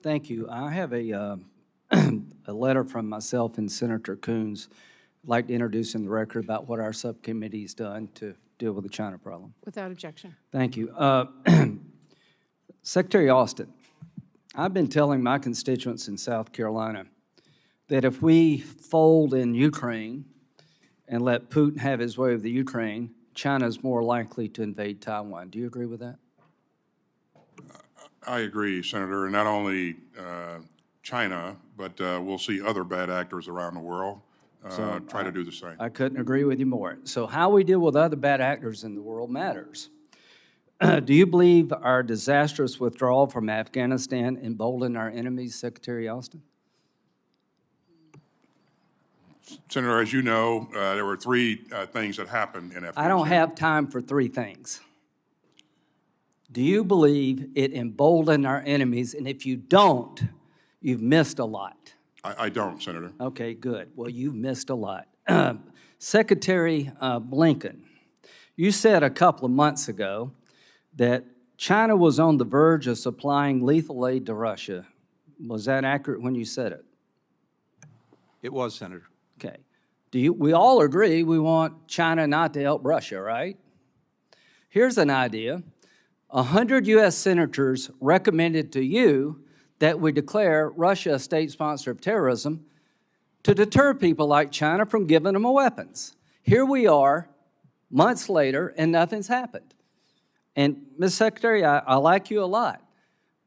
Thank you. I have a letter from myself and Senator Coons. I'd like to introduce in the record about what our subcommittee's done to deal with the China problem. Without objection. Thank you. Secretary Austin, I've been telling my constituents in South Carolina that if we fold in Ukraine and let Putin have his way with the Ukraine, China is more likely to invade Taiwan. Do you agree with that? I agree, Senator, and not only China, but we'll see other bad actors around the world try to do the same. I couldn't agree with you more. So how we deal with other bad actors in the world matters. Do you believe our disastrous withdrawal from Afghanistan emboldened our enemies, Secretary Austin? Senator, as you know, there were three things that happened in Afghanistan. I don't have time for three things. Do you believe it emboldened our enemies? And if you don't, you've missed a lot. I don't, Senator. Okay, good. Well, you've missed a lot. Secretary Blinken, you said a couple of months ago that China was on the verge of supplying lethal aid to Russia. Was that accurate when you said it? It was, Senator. Okay. We all agree we want China not to help Russia, right? Here's an idea. 100 U.S. senators recommended to you that we declare Russia a state sponsor of terrorism to deter people like China from giving them weapons. Here we are, months later, and nothing's happened. And, Ms. Secretary, I like you a lot,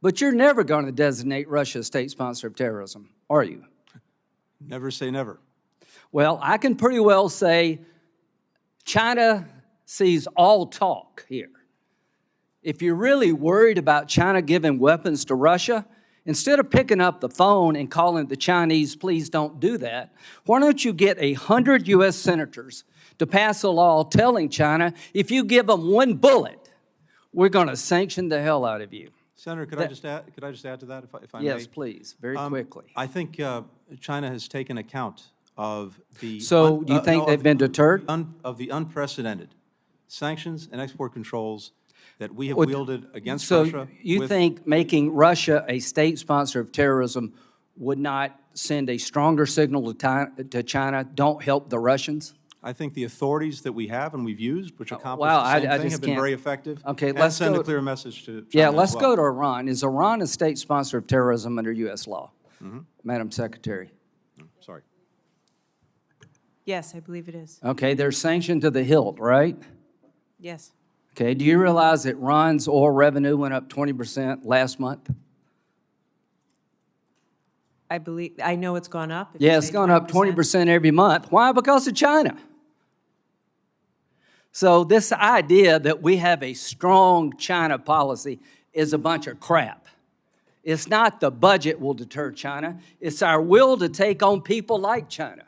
but you're never going to designate Russia a state sponsor of terrorism, are you? Never say never. Well, I can pretty well say China sees all talk here. If you're really worried about China giving weapons to Russia, instead of picking up the phone and calling the Chinese, please don't do that, why don't you get 100 U.S. senators to pass a law telling China, if you give them one bullet, we're going to sanction the hell out of you. Senator, could I just add to that, if I may? Yes, please, very quickly. I think China has taken account of the... So do you think they've been deterred? Of the unprecedented sanctions and export controls that we have wielded against Russia. So you think making Russia a state sponsor of terrorism would not send a stronger signal to China, don't help the Russians? I think the authorities that we have and we've used, which accomplish well, the same I thing, just have been very effective. Okay, and let's send go, a clear message to China. Yeah, let's as well. go to Iran. Is Iran a state sponsor of terrorism under U.S. law? Madam Secretary. Sorry. Yes, I believe it is. Okay, they're sanctioned to the hilt, right? Yes. Okay, do you realize that Iran's oil revenue went up 20% last month? I know it's gone up. Yeah, it's gone up 20% every month. Why? Because of China. So this idea that we have a strong China policy is a bunch of crap. It's not the budget will deter China. It's our will to take on people like China.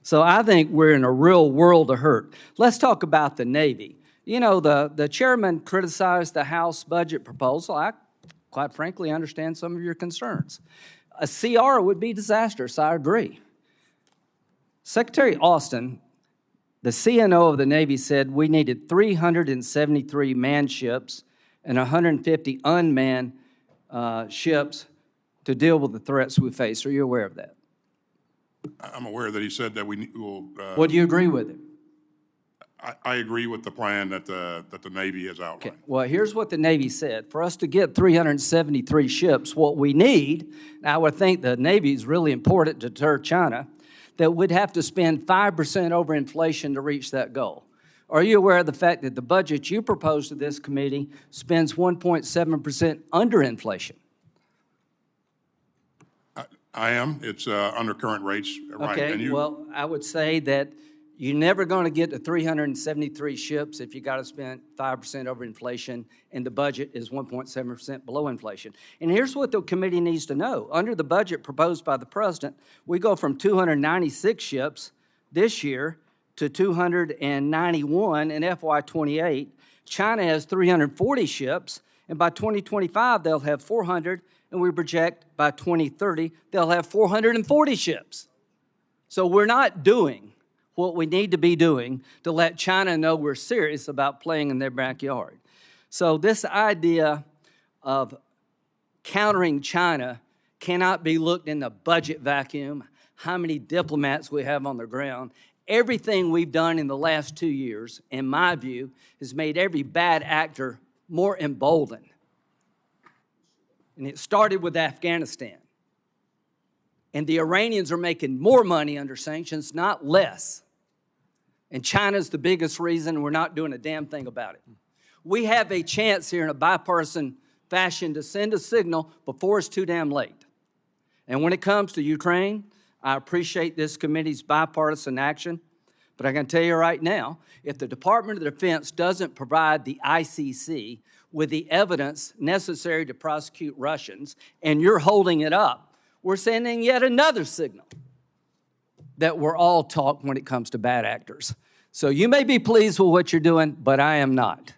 So I think we're in a real world of hurt. Let's talk about the Navy. You know, the chairman criticized the House budget proposal. I, quite frankly, understand some of your concerns. A CR would be disastrous, I agree. Secretary Austin, the CNO of the Navy said we needed 373 manned ships and 150 unmanned ships to deal with the threats we face. Are you aware of that? I'm aware that he said that we will... Would you agree with him? I agree with the plan that the Navy has outlined. Okay. Well, here's what the Navy said. For us to get 373 ships, what we need, I would think the Navy is really important to deter China, that we'd have to spend 5% over inflation to reach that goal. Are you aware of the fact that the budget you proposed to this committee spends 1.7% under inflation? I am. It's under current rates, right? Okay, and well, I would say that you're never going to get to 373 ships if you got to spend 5% over inflation, and the budget is 1.7% below inflation. And here's what the committee needs to know. Under the budget proposed by the president, we go from 296 ships this year to 291 in FY28. China has 340 ships, and by 2025, they'll have 400, and we project by 2030, they'll have 440 ships. So we're not doing what we need to be doing to let China know we're serious about playing in their backyard. So this idea of countering China cannot be looked in the budget vacuum, how many diplomats we have on the ground. Everything we've done in the last 2 years, in my view, has made every bad actor more emboldened. And it started with Afghanistan. And the Iranians are making more money under sanctions, not less. And China's the biggest reason we're not doing a damn thing about it. We have a chance here in a bipartisan fashion to send a signal before it's too damn late. And when it comes to Ukraine, I appreciate this committee's bipartisan action, but I can tell you right now, if the Department of Defense doesn't provide the ICC with the evidence necessary to prosecute Russians, and you're holding it up, we're sending yet another signal that we're all talk when it comes to bad actors. So you may be pleased with what you're doing, but I am not.